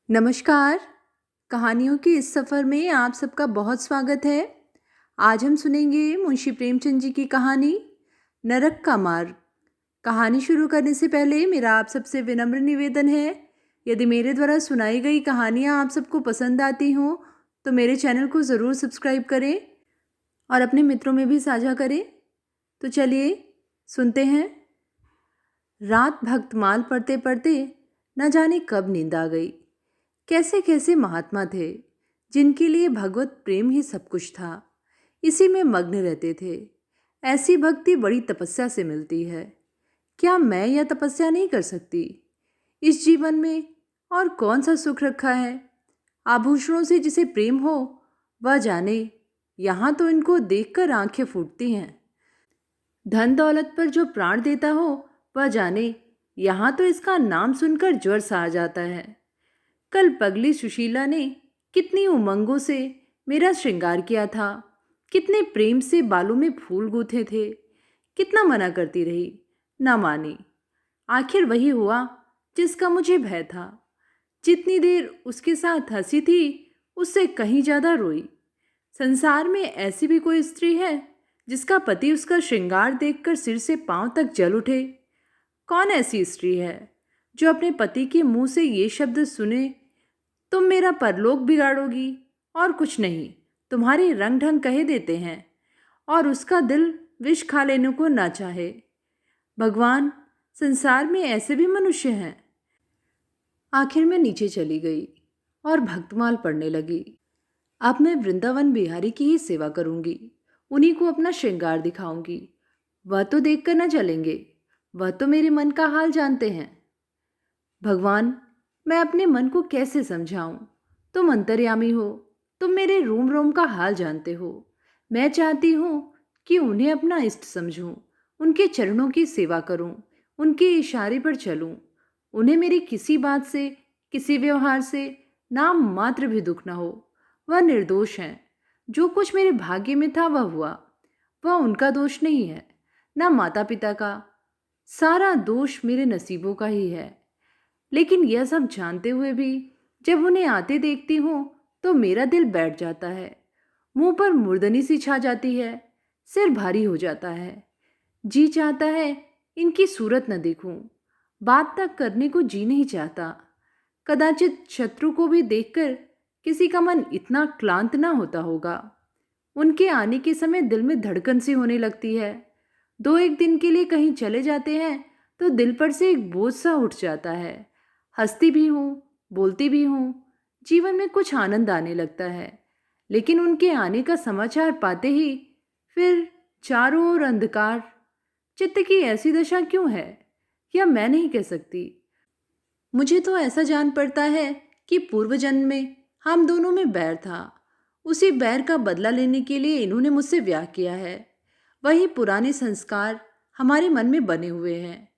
नमस्कार। कहानियों के इस सफ़र में आप सबका बहुत स्वागत है। आज हम सुनेंगे मुंशी प्रेमचंद जी की कहानी नरक का मार्ग। कहानी शुरू करने से पहले मेरा आप सबसे विनम्र निवेदन है, यदि मेरे द्वारा सुनाई गई कहानियाँ आप सबको पसंद आती हों तो मेरे चैनल को ज़रूर सब्सक्राइब करें और अपने मित्रों में भी साझा करें। तो चलिए सुनते हैं। रात भक्तमाल पढ़ते पढ़ते न जाने कब नींद आ गई। कैसे कैसे महात्मा थे जिनके लिए भगवत प्रेम ही सब कुछ था, इसी में मग्न रहते थे। ऐसी भक्ति बड़ी तपस्या से मिलती है। क्या मैं यह तपस्या नहीं कर सकती? इस जीवन में और कौन सा सुख रखा है? आभूषणों से जिसे प्रेम हो वह जाने, यहाँ तो इनको देखकर आंखें फूटती हैं। धन दौलत पर जो प्राण देता हो वह जाने, यहाँ तो इसका नाम सुनकर ज्वर सा आ जाता है। कल पगली सुशीला ने कितनी उमंगों से मेरा श्रृंगार किया था, कितने प्रेम से बालों में फूल गूंथे थे। कितना मना करती रही, ना मानी। आखिर वही हुआ जिसका मुझे भय था। जितनी देर उसके साथ हंसी थी उससे कहीं ज्यादा रोई। संसार में ऐसी भी कोई स्त्री है जिसका पति उसका श्रृंगार देखकर सिर से पांव तक जल उठे? कौन ऐसी स्त्री है जो अपने पति के मुंह से ये शब्द सुने, तुम मेरा परलोक बिगाड़ोगी और कुछ नहीं, तुम्हारे रंग ढंग कहे देते हैं, और उसका दिल विष खा लेने को ना चाहे? भगवान, संसार में ऐसे भी मनुष्य हैं। आखिर मैं नीचे चली गई और भक्तमाल पढ़ने लगी। अब मैं वृंदावन बिहारी की ही सेवा करूंगी, उन्हीं को अपना श्रृंगार दिखाऊंगी। वह तो देखकर न चलेंगे, वह तो मेरे मन का हाल जानते हैं। भगवान, मैं अपने मन को कैसे समझाऊं? तुम अंतर्यामी हो, तुम मेरे रोम रोम का हाल जानते हो। मैं चाहती हूं कि उन्हें अपना इष्ट समझूं, उनके चरणों की सेवा करूं, उनके इशारे पर चलूं। उन्हें मेरी किसी बात से, किसी व्यवहार से नाम मात्र भी दुख न हो। वह निर्दोष हैं। जो कुछ मेरे भाग्य में था वह हुआ। वह उनका दोष नहीं है, न माता पिता का। सारा दोष मेरे नसीबों का ही है। लेकिन यह सब जानते हुए भी जब उन्हें आते देखती हूँ तो मेरा दिल बैठ जाता है। मुंह पर मुर्दनी सी छा जाती है, सिर भारी हो जाता है। जी चाहता है इनकी सूरत न देखूं, बात तक करने को जी नहीं चाहता। कदाचित शत्रु को भी देखकर किसी का मन इतना क्लांत ना होता होगा। उनके आने के समय दिल में धड़कन सी होने लगती है। दो एक दिन के लिए कहीं चले जाते हैं तो दिल पर से एक बोझ सा उठ जाता है। हंसती भी हूँ, बोलती भी हूँ, जीवन में कुछ आनंद आने लगता है। लेकिन उनके आने का समाचार पाते ही फिर चारों ओर अंधकार। चित्त की ऐसी दशा क्यों है, यह मैं नहीं कह सकती। मुझे तो ऐसा जान पड़ता है कि पूर्व जन्म में हम दोनों में बैर था। उसी बैर का बदला लेने के लिए इन्होंने मुझसे ब्याह किया है। वही पुराने संस्कार हमारे मन में बने हुए हैं।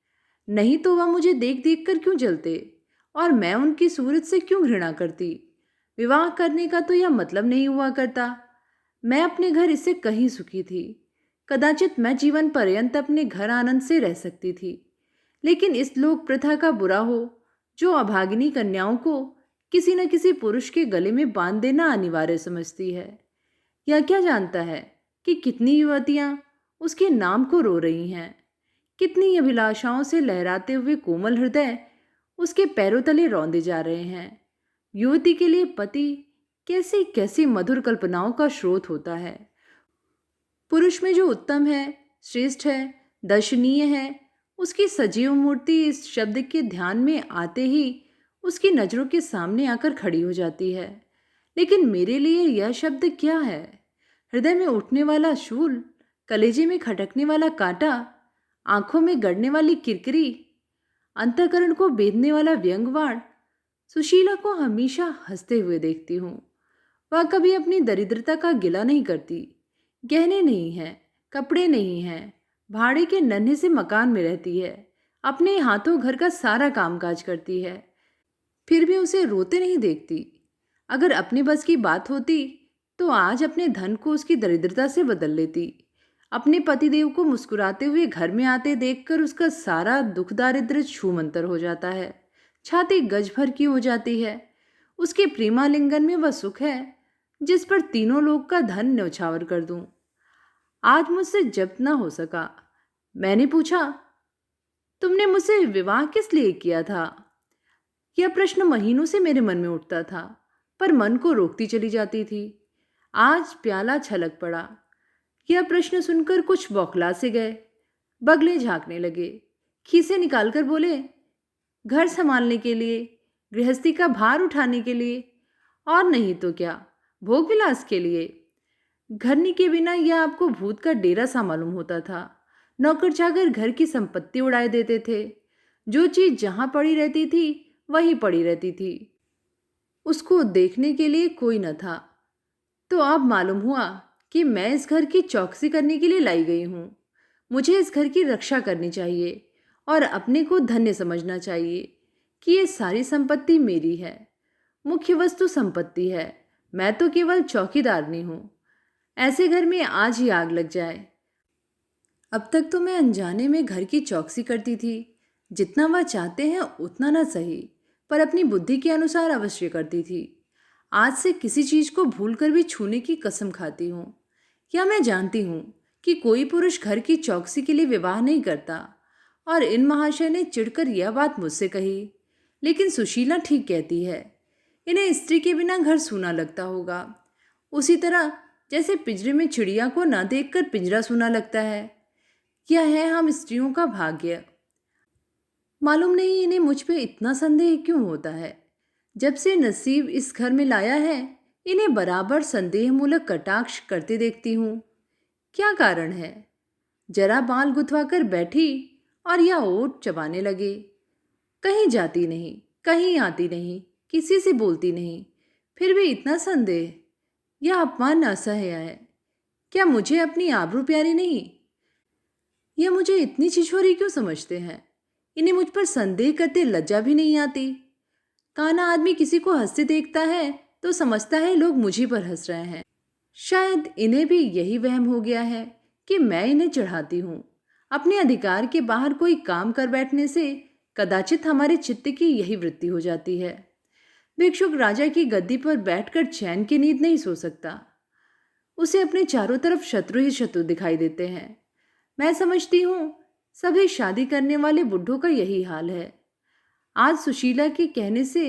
नहीं तो वह मुझे देख देख कर क्यों जलते और मैं उनकी सूरत से क्यों घृणा करती? विवाह करने का तो यह मतलब नहीं हुआ करता। मैं अपने घर इससे कहीं सुखी थी। कदाचित मैं जीवन पर्यंत अपने घर आनंद से रह सकती थी। लेकिन इस लोक प्रथा का बुरा हो जो अभागिनी कन्याओं को किसी न किसी पुरुष के गले में बांध देना अनिवार्य समझती है। यह क्या जानता है कि कितनी युवतियां उसके नाम को रो रही हैं, कितनी अभिलाषाओं से लहराते हुए कोमल हृदय उसके पैरों तले रौंदे जा रहे हैं। युवती के लिए पति कैसी कैसी मधुर कल्पनाओं का स्रोत होता है। पुरुष में जो उत्तम है, श्रेष्ठ है, दर्शनीय है, उसकी सजीव मूर्ति इस शब्द के ध्यान में आते ही उसकी नजरों के सामने आकर खड़ी हो जाती है। लेकिन मेरे लिए यह शब्द क्या है? हृदय में उठने वाला शूल, कलेजे में खटकने वाला कांटा, आंखों में गड़ने वाली किरकिरी, अंतःकरण को बेधने वाला व्यंग्यवाण। सुशीला को हमेशा हंसते हुए देखती हूँ। वह कभी अपनी दरिद्रता का गिला नहीं करती। गहने नहीं हैं, कपड़े नहीं हैं, भाड़े के नन्हे से मकान में रहती है, अपने हाथों घर का सारा कामकाज करती है, फिर भी उसे रोते नहीं देखती। अगर अपने बस की बात होती तो आज अपने धन को उसकी दरिद्रता से बदल लेती। अपने पतिदेव को मुस्कुराते हुए घर में आते देखकर उसका सारा दुख दारिद्र्य छूमंतर हो जाता है, छाती गज भर की हो जाती है। उसके प्रेमालिंगन में वह सुख है जिस पर तीनों लोग का धन न्यौछावर कर दूं। आज मुझसे जब्त न हो सका। मैंने पूछा, तुमने मुझसे विवाह किस लिए किया था? यह प्रश्न महीनों से मेरे मन में उठता था, पर मन को रोकती चली जाती थी। आज प्याला छलक पड़ा। यह प्रश्न सुनकर कुछ बौखला से गए, बगले झांकने लगे, खीसे निकालकर बोले, घर संभालने के लिए, गृहस्थी का भार उठाने के लिए, और नहीं तो क्या, भोग विलास के लिए। घरनी के बिना यह आपको भूत का डेरा सा मालूम होता था। नौकर चाकर घर की संपत्ति उड़ाए देते थे। जो चीज जहां पड़ी रहती थी वहीं पड़ी रहती थी। उसको देखने के लिए कोई न था। तो अब मालूम हुआ कि मैं इस घर की चौकसी करने के लिए लाई गई हूं। मुझे इस घर की रक्षा करनी चाहिए और अपने को धन्य समझना चाहिए कि ये सारी संपत्ति मेरी है। मुख्य वस्तु संपत्ति है, मैं तो केवल चौकीदारनी हूं। ऐसे घर में आज ही आग लग जाए। अब तक तो मैं अनजाने में घर की चौकसी करती थी। जितना वह चाहते हैं उतना ना सही, पर अपनी बुद्धि के अनुसार अवश्य करती थी। आज से किसी चीज को भूलकर भी छूने की कसम खाती हूँ। या मैं जानती हूँ कि कोई पुरुष घर की चौकसी के लिए विवाह नहीं करता, और इन महाशय ने चिढ़कर यह बात मुझसे कही। लेकिन सुशीला ठीक कहती है, इन्हें स्त्री के बिना घर सूना लगता होगा, उसी तरह जैसे पिंजरे में चिड़िया को न देखकर पिंजरा सूना लगता है। यह है हम स्त्रियों का भाग्य। मालूम नहीं इन्हें मुझ पे इतना संदेह क्यों होता है। जब से नसीब इस घर में लाया है, इन्हें बराबर संदेहमूलक कटाक्ष करते देखती हूँ। क्या कारण है? जरा बाल गुथवाकर बैठी और या ओठ चबाने लगे। कहीं जाती नहीं, कहीं आती नहीं, किसी से बोलती नहीं, फिर भी इतना संदेह। यह अपमान असह्य है। क्या मुझे अपनी आबरू प्यारी नहीं? यह मुझे इतनी छिछोरी क्यों समझते हैं? इन्हें मुझ पर संदेह करते लज्जा भी नहीं आती। काना आदमी किसी को हंसते देखता है तो समझता है लोग मुझी पर हंस रहे हैं। शायद इन्हें भी यही वहम हो गया है कि मैं इन्हें चढ़ाती हूँ। अपने अधिकार के बाहर कोई काम कर बैठने से कदाचित हमारे चित्त की यही वृत्ति हो जाती है। भिक्षुक राजा की गद्दी पर बैठकर चैन की नींद नहीं सो सकता। उसे अपने चारों तरफ शत्रु ही शत्रु दिखाई देते हैं। मैं समझती हूँ सभी शादी करने वाले बुढ़ों का यही हाल है। आज सुशीला के कहने से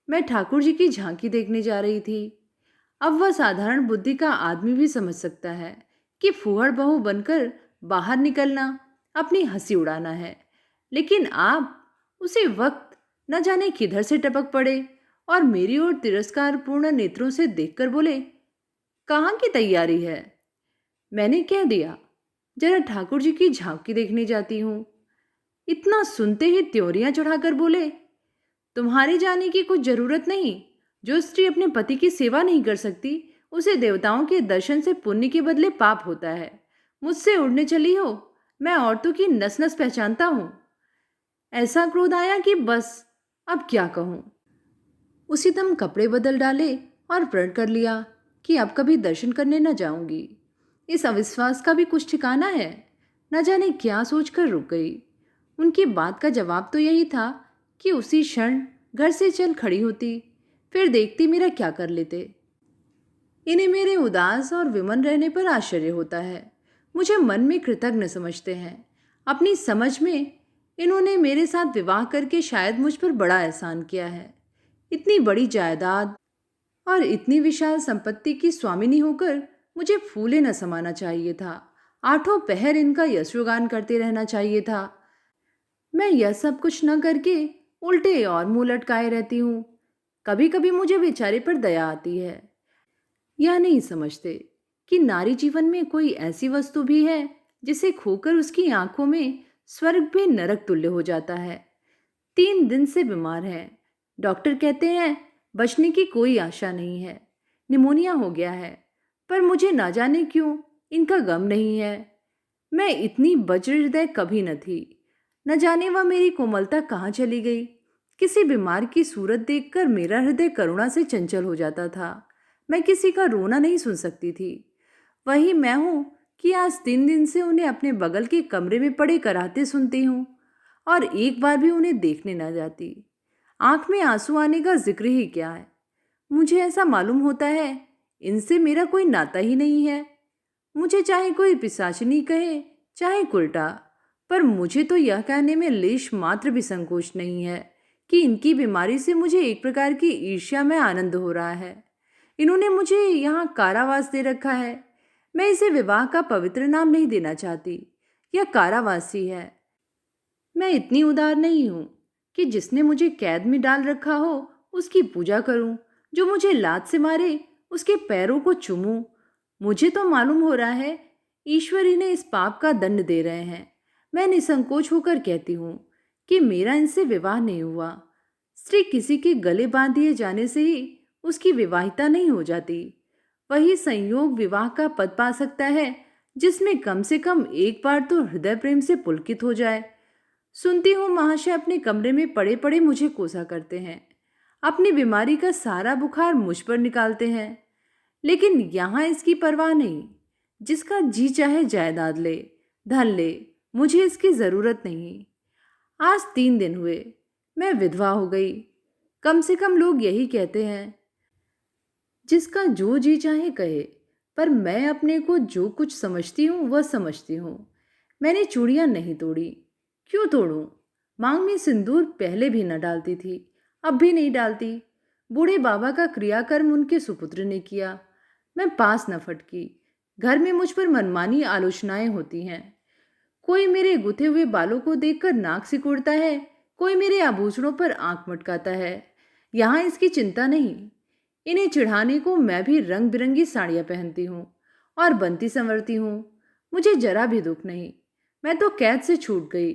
मैं ठाकुर जी की झांकी देखने जा रही थी। अब वह साधारण बुद्धि का आदमी भी समझ सकता है कि फूहड़ बहू बनकर बाहर निकलना अपनी हंसी उड़ाना है। लेकिन आप उसी वक्त न जाने किधर से टपक पड़े और मेरी ओर तिरस्कारपूर्ण नेत्रों से देखकर बोले, कहाँ की तैयारी है? मैंने कह दिया, जरा ठाकुर जी की झांकी देखने जाती हूँ। इतना सुनते ही त्योरियां चढ़ाकर बोले, तुम्हारे जाने की कुछ जरूरत नहीं। जो स्त्री अपने पति की सेवा नहीं कर सकती उसे देवताओं के दर्शन से पुण्य के बदले पाप होता है। मुझसे उड़ने चली हो, मैं औरतों की नस नस पहचानता हूँ। ऐसा क्रोध आया कि बस अब क्या कहूँ। उसी दम कपड़े बदल डाले और प्रण कर लिया कि अब कभी दर्शन करने न जाऊंगी। इस अविश्वास का भी कुछ ठिकाना है। न जाने क्या सोचकर रुक गई। उनकी बात का जवाब तो यही था कि उसी क्षण घर से चल खड़ी होती, फिर देखती मेरा क्या कर लेते। इन्हें मेरे उदास और विमन रहने पर आश्चर्य होता है। मुझे मन में कृतज्ञ समझते हैं। अपनी समझ में इन्होंने मेरे साथ विवाह करके शायद मुझ पर बड़ा एहसान किया है। इतनी बड़ी जायदाद और इतनी विशाल संपत्ति की स्वामिनी होकर मुझे फूले न समाना चाहिए था। आठों पहर इनका यशोगान करते रहना चाहिए था। मैं यह सब कुछ न करके उल्टे और मुंह लटकाए रहती हूँ। कभी कभी मुझे बेचारे पर दया आती है। यह नहीं समझते कि नारी जीवन में कोई ऐसी वस्तु भी है जिसे खोकर उसकी आंखों में स्वर्ग भी नरक तुल्य हो जाता है। 3 दिन से बीमार है। डॉक्टर कहते हैं बचने की कोई आशा नहीं है, निमोनिया हो गया है। पर मुझे ना जाने क्यों इनका गम नहीं है। मैं इतनी वज्र हृदय कभी न थी। न जाने वह मेरी कोमलता कहाँ चली गई। किसी बीमार की सूरत देखकर मेरा हृदय करुणा से चंचल हो जाता था। मैं किसी का रोना नहीं सुन सकती थी। वही मैं हूँ कि आज 3 दिन से उन्हें अपने बगल के कमरे में पड़े कराहते सुनती हूँ और एक बार भी उन्हें देखने न जाती। आंख में आंसू आने का जिक्र ही क्या है। मुझे ऐसा मालूम होता है इनसे मेरा कोई नाता ही नहीं है। मुझे चाहे कोई पिशाचिनी कहे चाहे उल्टा, पर मुझे तो यह कहने में लेश मात्र भी संकोच नहीं है कि इनकी बीमारी से मुझे एक प्रकार की ईर्ष्या में आनंद हो रहा है। इन्होंने मुझे यहाँ कारावास दे रखा है। मैं इसे विवाह का पवित्र नाम नहीं देना चाहती। यह कारावास ही है। मैं इतनी उदार नहीं हूँ कि जिसने मुझे कैद में डाल रखा हो उसकी पूजा करूं, जो मुझे लात से मारे उसके पैरों को चूमूं। मुझे तो मालूम हो रहा है ईश्वर इन्हें इस पाप का दंड दे रहे हैं। मैं निसंकोच होकर कहती हूँ कि मेरा इनसे विवाह नहीं हुआ। स्त्री किसी के गले बांध दिए जाने से ही उसकी विवाहिता नहीं हो जाती। वही संयोग विवाह का पद पा सकता है जिसमें कम से कम एक बार तो हृदय प्रेम से पुलकित हो जाए। सुनती हूँ महाशय अपने कमरे में पड़े पड़े मुझे कोसा करते हैं, अपनी बीमारी का सारा बुखार मुझ पर निकालते हैं, लेकिन यहाँ इसकी परवाह नहीं। जिसका जी चाहे जायदाद ले, धन ले, मुझे इसकी ज़रूरत नहीं। आज 3 दिन हुए मैं विधवा हो गई। कम से कम लोग यही कहते हैं, जिसका जो जी चाहे कहे, पर मैं अपने को जो कुछ समझती हूँ वह समझती हूँ। मैंने चूड़ियाँ नहीं तोड़ी। क्यों तोड़ूं? मांग में सिंदूर पहले भी न डालती थी, अब भी नहीं डालती। बूढ़े बाबा का क्रियाकर्म उनके सुपुत्र ने किया। मैं पास न फटकी। घर में मुझ पर मनमानी आलोचनाएं होती हैं। कोई मेरे गुथे हुए बालों को देखकर नाक सिकुड़ता है, कोई मेरे आभूषणों पर आंख मटकाता है। यहाँ इसकी चिंता नहीं। इन्हें चिढ़ाने को मैं भी रंग बिरंगी साड़ियाँ पहनती हूँ और बनती संवरती हूँ। मुझे जरा भी दुख नहीं। मैं तो कैद से छूट गई।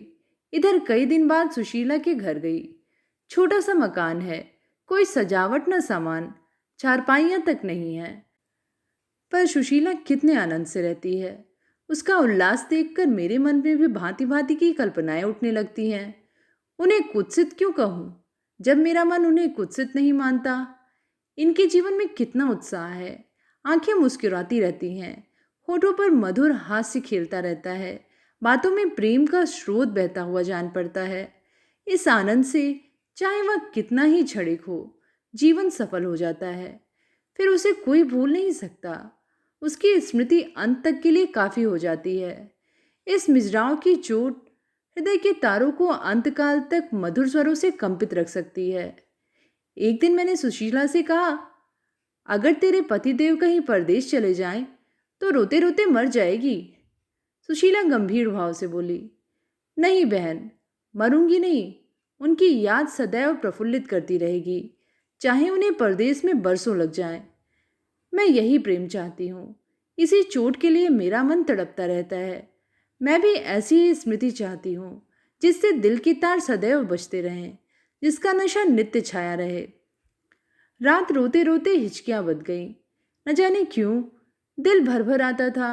इधर कई दिन बाद सुशीला के घर गई। छोटा सा मकान है, कोई सजावट न सामान, चारपाइयाँ तक नहीं है, पर सुशीला कितने आनंद से रहती है। उसका उल्लास देखकर मेरे मन में भी भांति भांति की कल्पनाएं उठने लगती हैं। उन्हें कुत्सित क्यों कहूँ, जब मेरा मन उन्हें कुत्सित नहीं मानता। इनके जीवन में कितना उत्साह है। आंखें मुस्कुराती रहती हैं, होठों पर मधुर हास्य खेलता रहता है, बातों में प्रेम का स्रोत बहता हुआ जान पड़ता है। इस आनंद से चाहे वह कितना ही क्षणिक हो, जीवन सफल हो जाता है। फिर उसे कोई भूल नहीं सकता। उसकी स्मृति अंत तक के लिए काफी हो जाती है। इस मिजराव की चोट हृदय के तारों को अंतकाल तक मधुर स्वरों से कंपित रख सकती है। एक दिन मैंने सुशीला से कहा, अगर तेरे पतिदेव कहीं परदेश चले जाएं तो रोते रोते मर जाएगी। सुशीला गंभीर भाव से बोली, नहीं बहन, मरूंगी नहीं। उनकी याद सदैव प्रफुल्लित करती रहेगी, चाहे उन्हें परदेश में बरसों लग जाएं। मैं यही प्रेम चाहती हूँ। इसी चोट के लिए मेरा मन तड़पता रहता है। मैं भी ऐसी ही स्मृति चाहती हूँ, जिससे दिल की तार सदैव बजते रहें, जिसका नशा नित्य छाया रहे। रात रोते रोते हिचकियां बध गईं। न जाने क्यों दिल भर भर आता था।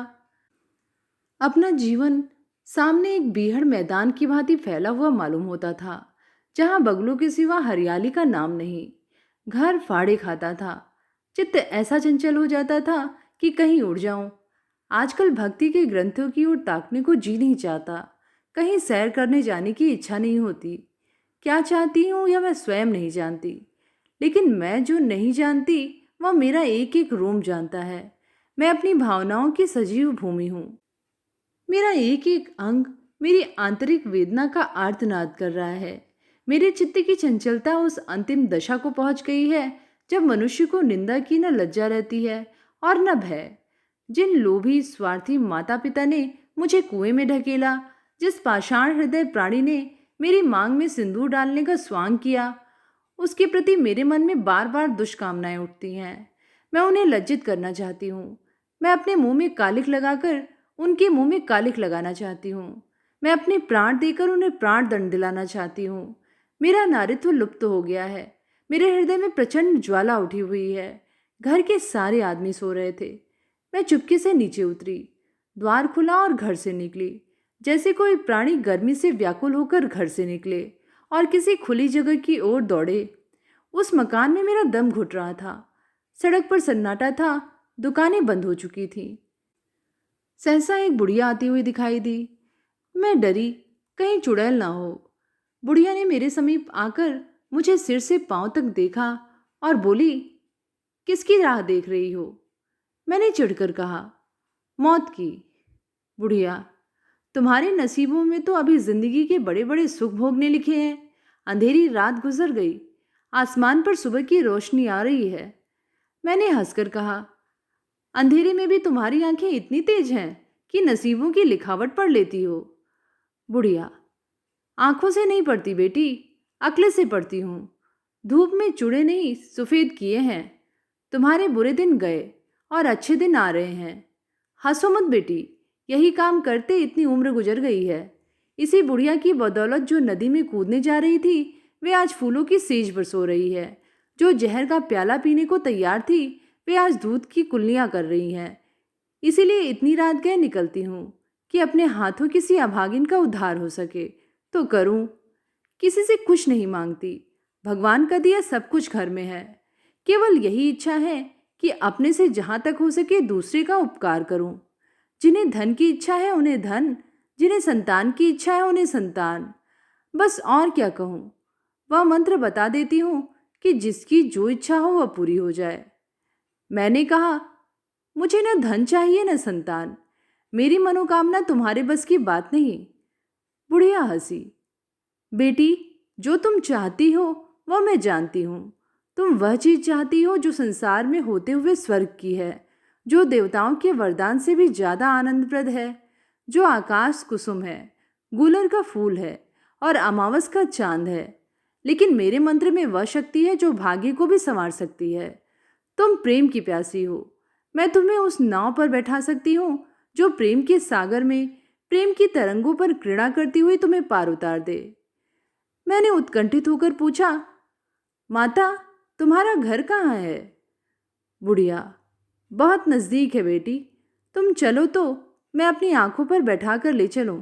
अपना जीवन सामने एक बीहड़ मैदान की भांति फैला हुआ मालूम होता था, जहां बगलों के सिवा हरियाली का नाम नहीं। घर फाड़े खाता था। चित्त ऐसा चंचल हो जाता था कि कहीं उड़ जाऊं। आजकल भक्ति के ग्रंथों की ओर ताकने को जी नहीं चाहता। कहीं सैर करने जाने की इच्छा नहीं होती। क्या चाहती हूँ यह मैं स्वयं नहीं जानती, लेकिन मैं जो नहीं जानती वह मेरा एक एक रोम जानता है। मैं अपनी भावनाओं की सजीव भूमि हूँ। मेरा एक एक अंग मेरी आंतरिक वेदना का आर्तनाद कर रहा है। मेरे चित्त की चंचलता उस अंतिम दशा को पहुंच गई है जब मनुष्य को निंदा की न लज्जा रहती है और न भय। जिन लोभी स्वार्थी माता पिता ने मुझे कुएं में ढकेला, जिस पाषाण हृदय प्राणी ने मेरी मांग में सिंदूर डालने का स्वांग किया, उसके प्रति मेरे मन में बार बार दुष्कामनाएं उठती हैं। मैं उन्हें लज्जित करना चाहती हूँ। मैं अपने मुंह में कालिक लगाकर उनके मुंह में कालिक लगाना चाहती हूँ। मैं अपने प्राण देकर उन्हें प्राण दंड दिलाना चाहती हूँ। मेरा नारित्व लुप्त हो गया है। मेरे हृदय में प्रचंड ज्वाला उठी हुई है। घर के सारे आदमी सो रहे थे। मैं चुपके से नीचे उतरी। द्वार खुला और घर से निकली, जैसे कोई प्राणी गर्मी से व्याकुल होकर घर से निकले और किसी खुली जगह की ओर दौड़े। उस मकान में मेरा दम घुट रहा था। सड़क पर सन्नाटा था। दुकानें बंद हो चुकी थीं। सहसा एक बुढ़िया आती हुई दिखाई दी। मैं डरी, कहीं चुड़ैल ना हो। बुढ़िया ने मेरे समीप आकर मुझे सिर से पांव तक देखा और बोली, किसकी राह देख रही हो? मैंने चिढ़कर कहा। मौत की। बुढ़िया, तुम्हारे नसीबों में तो अभी जिंदगी के बड़े बड़े सुख भोगने लिखे हैं। अंधेरी रात गुजर गई, आसमान पर सुबह की रोशनी आ रही है। मैंने हंसकर कहा, अंधेरे में भी तुम्हारी आंखें इतनी तेज हैं कि नसीबों की लिखावट पढ़ लेती हो। बुढ़िया, आंखों से नहीं पढ़ती बेटी, अक्ल से पढ़ती हूँ। धूप में चूड़े नहीं सफेद किए हैं। तुम्हारे बुरे दिन गए और अच्छे दिन आ रहे हैं। हंसो मत बेटी, यही काम करते इतनी उम्र गुजर गई है। इसी बुढ़िया की बदौलत जो नदी में कूदने जा रही थी, वे आज फूलों की सेज पर सो रही है। जो जहर का प्याला पीने को तैयार थी, वे आज दूध की कुल्लियाँ कर रही हैं। इसीलिए इतनी रात गए निकलती हूँ कि अपने हाथों किसी अभागिन का उद्धार हो सके तो करूँ। किसी से कुछ नहीं मांगती, भगवान का दिया सब कुछ घर में है। केवल यही इच्छा है कि अपने से जहाँ तक हो सके दूसरे का उपकार करूँ। जिन्हें धन की इच्छा है उन्हें धन, जिन्हें संतान की इच्छा है उन्हें संतान। बस और क्या कहूँ। वह मंत्र बता देती हूँ कि जिसकी जो इच्छा हो वह पूरी हो जाए। मैंने कहा, मुझे न धन चाहिए न संतान। मेरी मनोकामना तुम्हारे बस की बात नहीं। बुढ़िया हंसी। बेटी, जो तुम चाहती हो वह मैं जानती हूँ। तुम वह चीज चाहती हो जो संसार में होते हुए स्वर्ग की है, जो देवताओं के वरदान से भी ज्यादा आनंदप्रद है, जो आकाश कुसुम है, गूलर का फूल है और अमावस का चांद है। लेकिन मेरे मंत्र में वह शक्ति है जो भाग्य को भी संवार सकती है। तुम प्रेम की प्यासी हो। मैं तुम्हें उस नाव पर बैठा सकती हूँ जो प्रेम के सागर में प्रेम की तरंगों पर क्रीड़ा करती हुई तुम्हें पार उतार दे। मैंने उत्कंठित होकर पूछा, माता, तुम्हारा घर कहाँ है? बुढ़िया, बहुत नज़दीक है बेटी। तुम चलो तो मैं अपनी आंखों पर बैठा कर ले चलूं।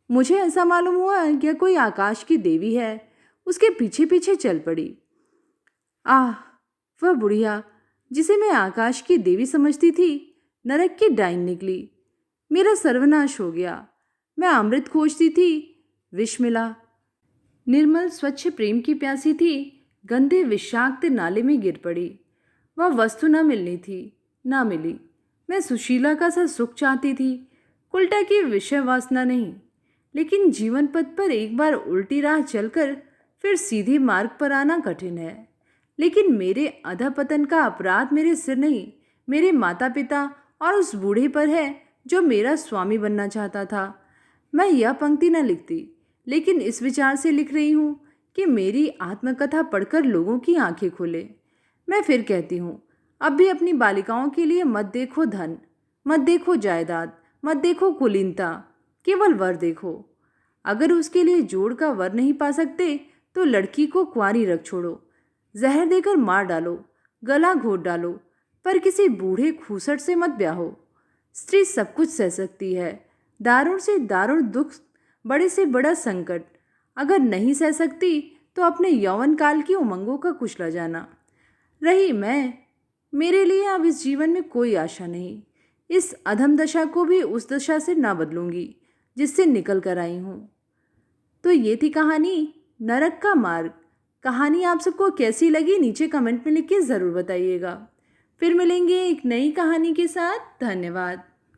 मुझे ऐसा मालूम हुआ कि कोई आकाश की देवी है, उसके पीछे पीछे चल पड़ी। आह, वह बुढ़िया जिसे मैं आकाश की देवी समझती थी, नरक की डाइन निकली। मेरा सर्वनाश हो गया। मैं अमृत खोजती थी, विष मिला। निर्मल स्वच्छ प्रेम की प्यासी थी, गंदे विषाक्त नाले में गिर पड़ी। वह वस्तु न मिलनी थी, ना मिली। मैं सुशीला का सा सुख चाहती थी, उल्टा की विषय वासना नहीं। लेकिन जीवन पथ पर एक बार उल्टी राह चलकर फिर सीधे मार्ग पर आना कठिन है। लेकिन मेरे अधपतन का अपराध मेरे सिर नहीं, मेरे माता पिता और उस बूढ़े पर है जो मेरा स्वामी बनना चाहता था। मैं यह पंक्ति न लिखती, लेकिन इस विचार से लिख रही हूँ कि मेरी आत्मकथा पढ़कर लोगों की आंखें खुले। मैं फिर कहती हूँ, अब भी अपनी बालिकाओं के लिए मत देखो धन, मत देखो जायदाद, मत देखो कुलीनता, केवल वर देखो। अगर उसके लिए जोड़ का वर नहीं पा सकते तो लड़की को कुंवारी रख छोड़ो, जहर देकर मार डालो, गला घोट डालो, पर किसी बूढ़े खूसट से मत ब्याहो। स्त्री सब कुछ सह सकती है, दारुण से दारुण दुख, बड़े से बड़ा संकट। अगर नहीं सह सकती तो अपने यौवन काल की उमंगों का कुचला जाना। रही मैं, मेरे लिए अब इस जीवन में कोई आशा नहीं। इस अधम दशा को भी उस दशा से ना बदलूंगी जिससे निकल कर आई हूँ। तो ये थी कहानी नरक का मार्ग। कहानी आप सबको कैसी लगी नीचे कमेंट में लिख के ज़रूर बताइएगा। फिर मिलेंगे एक नई कहानी के साथ। धन्यवाद।